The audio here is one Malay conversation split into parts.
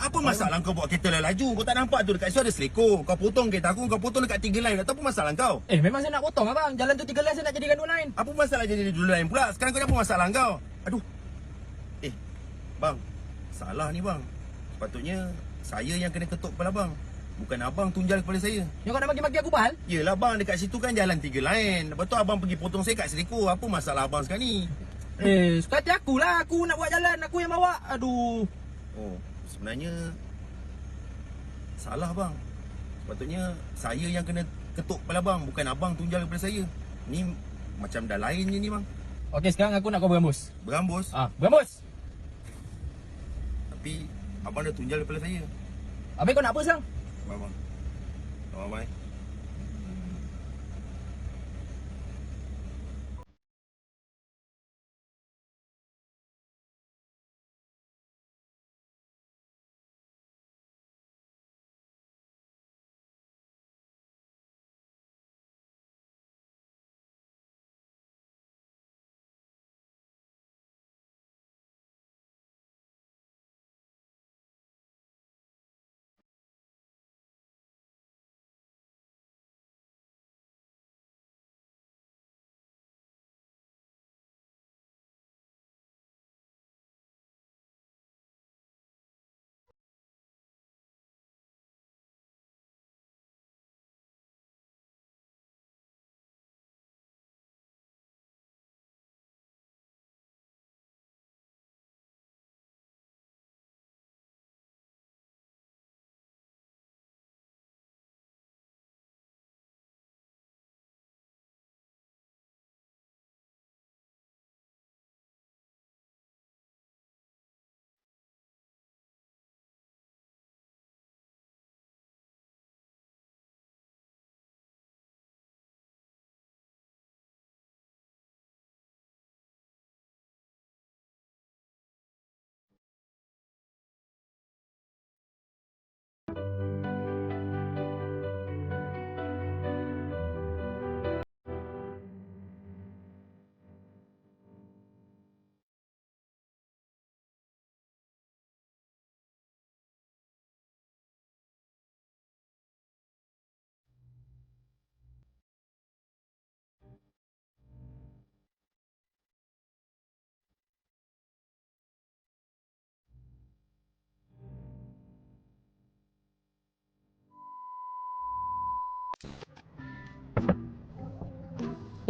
Apa masalah kau bawa kereta laju? Kau tak nampak tu dekat situ ada selekor. Kau potong kereta aku, kau potong dekat 3 lain. Tak apa masalah kau? Memang saya nak potong abang. Jalan tu 3 lain saya nak jadikan 2 lain. Apa masalah jadi 2 lain pula? Sekarang kau ni apa masalah kau? Aduh. Bang. Salah ni bang. Sepatutnya saya yang kena ketuk kepala bang. Bukan abang tunjal kepala saya. Yang kau nak maki-maki aku bal? Yelah bang, dekat situ kan jalan 3 lain. Lepas tu abang pergi potong saya kat selekor. Apa masalah abang sekarang ni? Suka hati aku lah. Aku nak buat jalan. Aku yang bawa. Aduh. Oh, sebenarnya salah bang. Sepatutnya saya yang kena ketuk kepala bang. Bukan abang tunjal kepada saya. Ni macam dah lain je ni bang. Okey, sekarang aku nak kau berambus. Berambus? Berambus. Tapi abang dah tunjal kepala saya. Habis kau nak apa sekarang? Bang. Bye.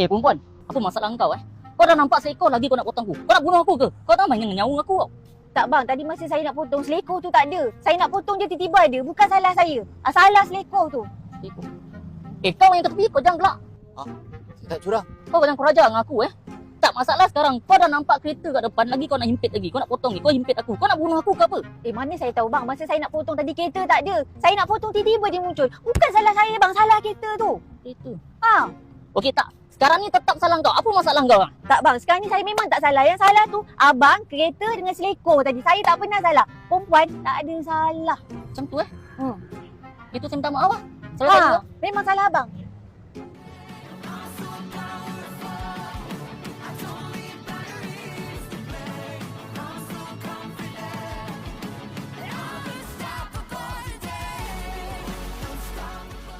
Perempuan, apa masalah kau Kau dah nampak seekor lagi kau nak potong aku. Kau nak bunuh aku ke? Kau tak main dengan nyawa aku kau. Tak bang, tadi masa saya nak potong selekor tu tak ada. Saya nak potong je tiba-tiba ada. Bukan salah saya. Salah selekor tu. Selekor. Kau yang ke tepi, kau jangan gelak. Saya tak curang. Kau jangan kuraja dengan aku Tak masalah sekarang. Kau dah nampak kereta kat depan lagi kau nak himpit lagi. Kau nak potong ni. Kau himpit aku. Kau nak bunuh aku ke apa? Mana saya tahu bang. Masa saya nak potong tadi kereta tak ada. Saya nak potong tiba-tiba dia muncul. Bukan salah saya bang. Salah kereta tu. Kereta? Okey tak. Sekarang ni tetap salah kau. Apa masalah kau? Tak bang. Sekarang ni saya memang tak salah. Yang salah tu abang, kereta dengan selekor tadi. Saya tak pernah salah. Perempuan tak ada salah. Macam tu Itu saya minta maaf Salah saya. Memang salah abang.